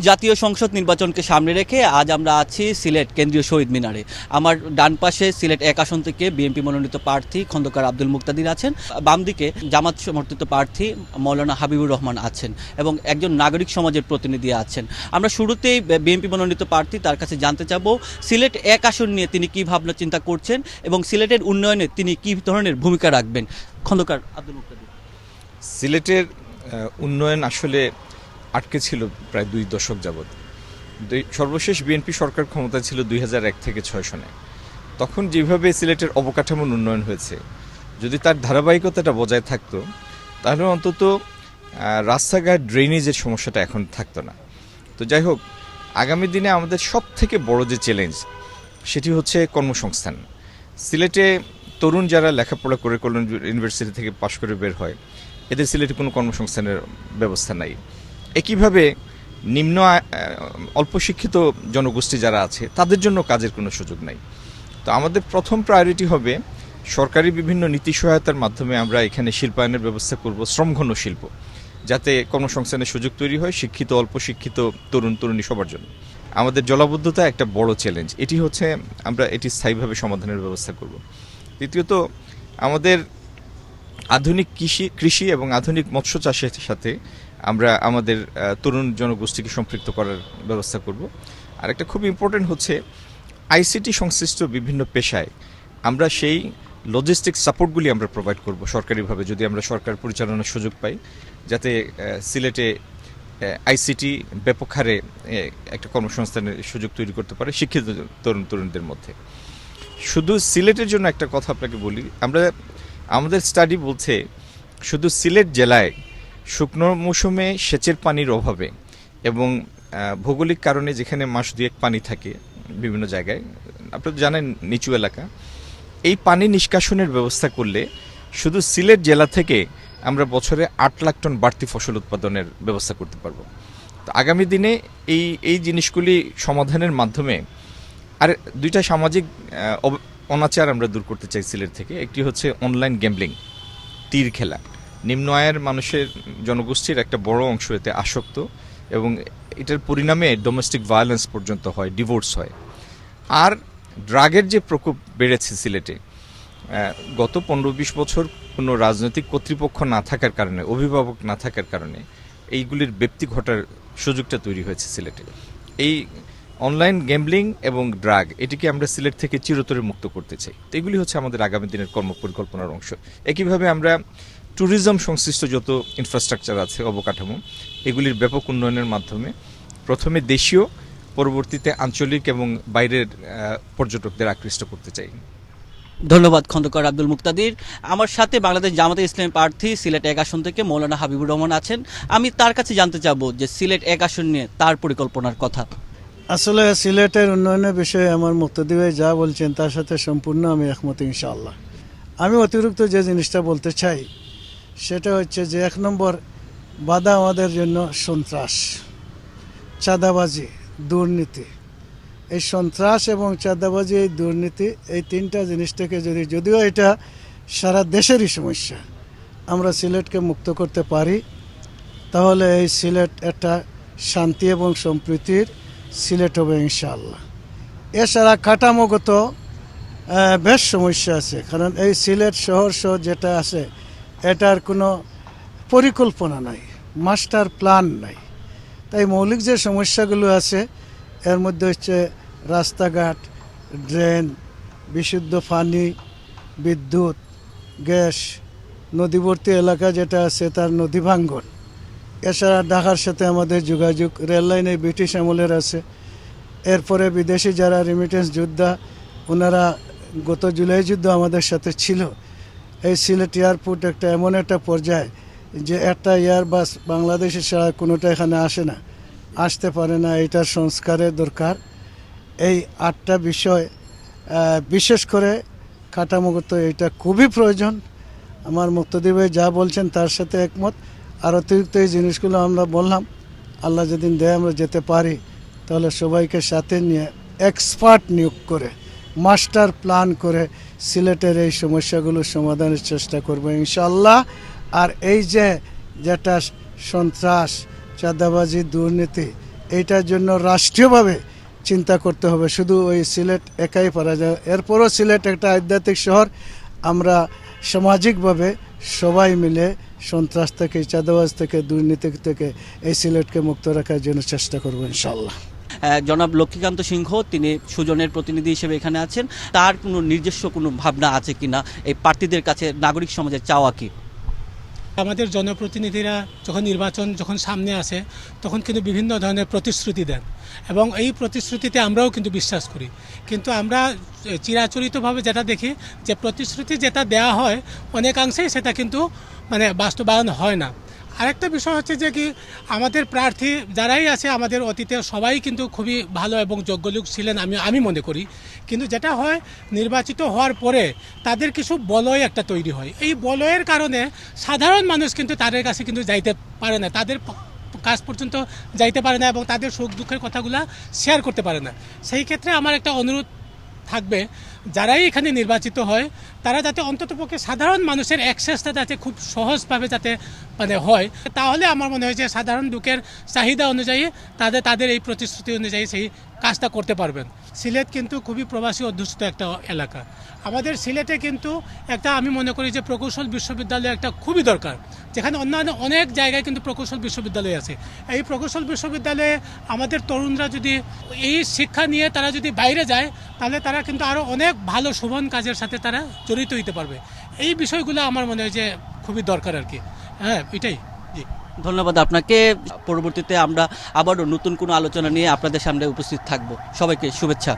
জাতীয় সংসদ নির্বাচনকে সামনে রেখে আজ আমরা আছি সিলেট কেন্দ্রীয় শহীদ মিনারে। আমার ডান পাশে সিলেট ১ আসন থেকে বিএনপি মনোনীত প্রার্থী খন্দকার আব্দুল মুকতাদির আছেন, বাম দিকে জামাত সমর্থিত প্রার্থী মাওলানা হাবিবুর রহমান আছেন এবং একজন নাগরিক সমাজের প্রতিনিধি আছেন। আমরা শুরুতেই বিএনপি মনোনীত প্রার্থী তার কাছে জানতে চাবো সিলেট ১ আসন নিয়ে তিনি কী ভাবনা চিন্তা করছেন এবং সিলেটের উন্নয়নে তিনি কী ধরনের ভূমিকা রাখবেন। খন্দকার আব্দুল মুকতাদির। সিলেটের উন্নয়ন আসলে আটকে ছিল প্রায় ২ দশক যাবৎ। সর্বশেষ বিএনপি সরকার ক্ষমতায় ছিল ২০০১ থেকে ৬ সনে। তখন যেভাবে সিলেটের অবকাঠামোর উন্নয়ন হয়েছে, যদি তার ধারাবাহিকতাটা বজায় থাকতো তাহলে অন্তত রাস্তাঘাট ড্রেনেজের সমস্যাটা এখন থাকতো না। তো যাই হোক, আগামী দিনে আমাদের সব থেকে বড় যে চ্যালেঞ্জ সেটি হচ্ছে কর্মসংস্থান। সিলেটে তরুণ যারা লেখাপড়া করে কল্যাণ ইউনিভার্সিটি থেকে পাশ করে বের হয়, এদের সিলেটে কোনো কর্মসংস্থানের ব্যবস্থা নাই। একইভাবে নিম্ন অল্প শিক্ষিত জনগোষ্ঠী যারা আছে তাদের জন্য কাজের কোনো সুযোগ নাই। তো আমাদের প্রথম প্রায়োরিটি হবে সরকারি বিভিন্ন নীতি সহায়তার মাধ্যমে আমরা এখানে শিল্পায়নের ব্যবস্থা করব, শ্রমঘন শিল্প, যাতে কর্মসংস্থানের সুযোগ তৈরি হয় শিক্ষিত অল্প শিক্ষিত তরুণ তরুণী সবার জন্য। আমাদের জলাবদ্ধতা একটা বড় চ্যালেঞ্জ, এটি হচ্ছে আমরা এটি স্থায়ীভাবে সমাধানের ব্যবস্থা করব। দ্বিতীয়ত, আমাদের আধুনিক কৃষি এবং আধুনিক মৎস্য চাষের সাথে আমরা আমাদের তরুণ জনগোষ্ঠীকে সম্পৃক্ত করার ব্যবস্থা করব। আর একটা খুব ইম্পর্টেন্ট হচ্ছে আইসিটি সংশ্লিষ্ট বিভিন্ন পেশায় আমরা সেই লজিস্টিক সাপোর্টগুলি আমরা প্রোভাইড করব সরকারিভাবে, যদি আমরা সরকার পরিচালনার সুযোগ পাই, যাতে সিলেটে আইসিটি ব্যাপক হারে একটা কর্মসংস্থানের সুযোগ তৈরি করতে পারে শিক্ষিত তরুণদের মধ্যে। শুধু সিলেটের জন্য একটা কথা আপনাকে বলি, আমাদের স্টাডি বলছে শুধু সিলেট জেলায় শুকনো মৌসুমে সেচের পানির অভাবে এবং ভৌগোলিক কারণে যেখানে মাস দুয়েক পানি থাকে বিভিন্ন জায়গায়, আপনারা জানেন নিচু এলাকা, এই পানি নিষ্কাশনের ব্যবস্থা করলে শুধু সিলেট জেলা থেকে আমরা বছরে ৮ লাখ টন বাড়তি ফসল উৎপাদনের ব্যবস্থা করতে পারবো। তো আগামী দিনে এই জিনিসগুলি সমাধানের মাধ্যমে আর দুইটা সামাজিক অনাচার আমরা দূর করতে চাই সিলেট থেকে। একটি হচ্ছে অনলাইন গ্যাম্বলিং, তীর খেলা। নিম্ন আয়ের মানুষের জনগোষ্ঠীর একটা বড় অংশ এতে আসক্ত এবং এটার পরিণামে ডোমেস্টিক ভায়োলেন্স পর্যন্ত হয়, ডিভোর্স হয়। আর ড্রাগের যে প্রকোপ বেড়েছে সিলেটে, গত ১৫-২০ বছর কোনো রাজনৈতিক কর্তৃপক্ষ না থাকার কারণে, অভিভাবক না থাকার কারণে এইগুলির ব্যাপ্তি ঘটার সুযোগটা তৈরি হয়েছে সিলেটে। এই অনলাইন গ্যাম্বলিং এবং ড্রাগ, এটিকে আমরা সিলেট থেকে চিরতরে মুক্ত করতে চাই। তো এগুলি হচ্ছে আমাদের আগামী দিনের কর্মপরিকল্পনার অংশ। একইভাবে আমরা ট্যুরিজম সংশ্লিষ্ট যত ইনফ্রাস্ট্রাকচার আছে, অবকাঠামো, এগুলির ব্যাপক উন্নয়নের মাধ্যমে প্রথমে দেশীয়, পরবর্তীতে আঞ্চলিক এবং বাইরের পর্যটকদের আকৃষ্ট করতে চাই। ধন্যবাদ খন্দকার আব্দুল মুকতাদির। আমার সাথে বাংলাদেশ জামাতে ইসলামী প্রার্থী সিলেট ১ আসন থেকে মাওলানা হাবিবুর রহমান আছেন। আমি তার কাছে জানতে চাবো যে সিলেট ১ আসন নিয়ে তার পরিকল্পনার কথা। আসলে সিলেটের উন্নয়নের বিষয়ে আমার মুক্তাদি ভাই যা বলছেন তার সাথে সম্পূর্ণ আমি একমত ইনশাআল্লাহ। আমি অতিরিক্ত যে জিনিসটা বলতে চাই সেটা হচ্ছে যে ১ নম্বর বাধা আমাদের জন্য সন্ত্রাস, চাঁদাবাজি, দুর্নীতি। এই সন্ত্রাস এবং চাঁদাবাজি, এই দুর্নীতি, এই ৩টা জিনিস থেকে যদিও এটা সারা দেশেরই সমস্যা, আমরা সিলেটকে মুক্ত করতে পারি, তাহলে এই সিলেট একটা শান্তি এবং সম্প্রীতির সিলেট হবে ইনশাআল্লাহ। এছাড়া কাঠামোগত বেশ সমস্যা আছে, কারণ এই সিলেট শহর যেটা আছে এটার কোনো পরিকল্পনা নাই, মাস্টার প্ল্যান নাই। তাই মৌলিক যে সমস্যাগুলো আছে এর মধ্যে হচ্ছে রাস্তাঘাট, ড্রেন, বিশুদ্ধ পানি, বিদ্যুৎ, গ্যাস, নদীবর্তী এলাকা যেটা আছে তার নদী ভাঙ্গন। এছাড়া ঢাকার সাথে আমাদের যোগাযোগ, রেল লাইনে ব্রিটিশ আমলের আছে। এরপরে বিদেশি যারা রেমিটেন্স যোদ্ধা, ওনারা গত জুলাই যুদ্ধ আমাদের সাথে ছিল। এই সিলেট এয়ারপোর্ট একটা এমন একটা পর্যায়ে যে একটা এয়ারবাস বাংলাদেশের ছাড়া কোনোটা এখানে আসে না, আসতে পারে না। এটার সংস্কারের দরকার। এই 8টা বিষয় বিশেষ করে কাঠামোগত এটা খুবই প্রয়োজন। আমার মুক্তাদি ভাই যা বলছেন তার সাথে একমত। আর অতিরিক্ত এই জিনিসগুলো আমরা বললাম, আল্লাহ যেদিন দেয় আমরা যেতে পারি, তাহলে সবাইকে সাথে নিয়ে এক্সপার্ট নিয়োগ করে মাস্টার প্ল্যান করে সিলেটের এই সমস্যাগুলো সমাধানের চেষ্টা করবো ইনশাআল্লাহ। আর এই যেটা সন্ত্রাস, চাঁদাবাজি, দুর্নীতি, এইটার জন্য রাষ্ট্রীয়ভাবে চিন্তা করতে হবে, শুধু ওই সিলেট একাই পারা যায়। এরপরও সিলেট একটা আধ্যাত্মিক শহর, আমরা সামাজিকভাবে সবাই মিলে সন্ত্রাস থেকে, চাঁদাবাজ থেকে, দুর্নীতি থেকে এই সিলেটকে মুক্ত রাখার জন্য চেষ্টা করবো ইনশাআল্লাহ। জনাব লক্ষ্মীকান্ত সিংহ তিনি সুজনের প্রতিনিধি হিসেবে এখানে আছেন, তার কোনো নিজস্ব কোনো ভাবনা আছে কিনা এই প্রার্থীদের কাছে নাগরিক সমাজের চাওয়া কি? আমাদের জনপ্রতিনিধিরা যখন সামনে আসে তখন কিন্তু বিভিন্ন ধরনের প্রতিশ্রুতি দেন এবং এই প্রতিশ্রুতিতে আমরাও কিন্তু বিশ্বাস করি, কিন্তু আমরা চিরাচরিতভাবে যেটা দেখি যে প্রতিশ্রুতি যেটা দেওয়া হয় অনেকাংশেই সেটা কিন্তু মানে বাস্তবায়ন হয় না। আরেকটা বিষয় হচ্ছে যে কি আমাদের প্রার্থী যারাই আছে আমাদের অতীতে সবাই কিন্তু খুবই ভালো এবং যোগ্য লোক ছিলেন আমি মনে করি, কিন্তু যেটা হয় নির্বাচিত হওয়ার পরে তাদের কিছু বলয় একটা তৈরি হয়। এই বলয়ের কারণে সাধারণ মানুষ কিন্তু তাদের কাছে কিন্তু যাইতে পারে না, তাদের কাজ পর্যন্ত যাইতে পারে না এবং তাদের সুখ দুঃখের কথাগুলো শেয়ার করতে পারে না। সেই ক্ষেত্রে আমার একটা অনুরোধ থাকবে, যারাই এখানে নির্বাচিত হয় তারা যাতে অন্ততপক্ষে সাধারণ মানুষের অ্যাক্সেসটা যাতে খুব সহজভাবে যাতে মানে হয়, তাহলে আমার মনে হয় যে সাধারণ লোকের চাহিদা অনুযায়ী তাদের এই প্রতিশ্রুতি অনুযায়ী সেই কাজটা করতে পারবেন। সিলেট কিন্তু খুবই প্রবাসী অধ্যুষিত একটা এলাকা। আমাদের সিলেটে কিন্তু একটা আমি মনে করি যে প্রকৌশল বিশ্ববিদ্যালয় একটা খুবই দরকার, যেখানে অন্যান্য অনেক জায়গায় কিন্তু প্রকৌশল বিশ্ববিদ্যালয় আছে। এই প্রকৌশল বিশ্ববিদ্যালয়ে আমাদের তরুণরা যদি এই শিক্ষা নিয়ে তারা যদি বাইরে যায় তাহলে তারা কিন্তু আরও অনেক ভালো শোভন কাজের সাথে তারা জড়িত হতে পারবে। এই বিষয়গুলো আমার মনে হয় যে খুবই দরকার আর কি। হ্যাঁ, এটাই। জি, ধন্যবাদ আপনাকে। পরবর্তীতে আমরা আবারও নতুন কোনো আলোচনা নিয়ে আপনাদের সামনে উপস্থিত থাকব। সবাইকে শুভেচ্ছা।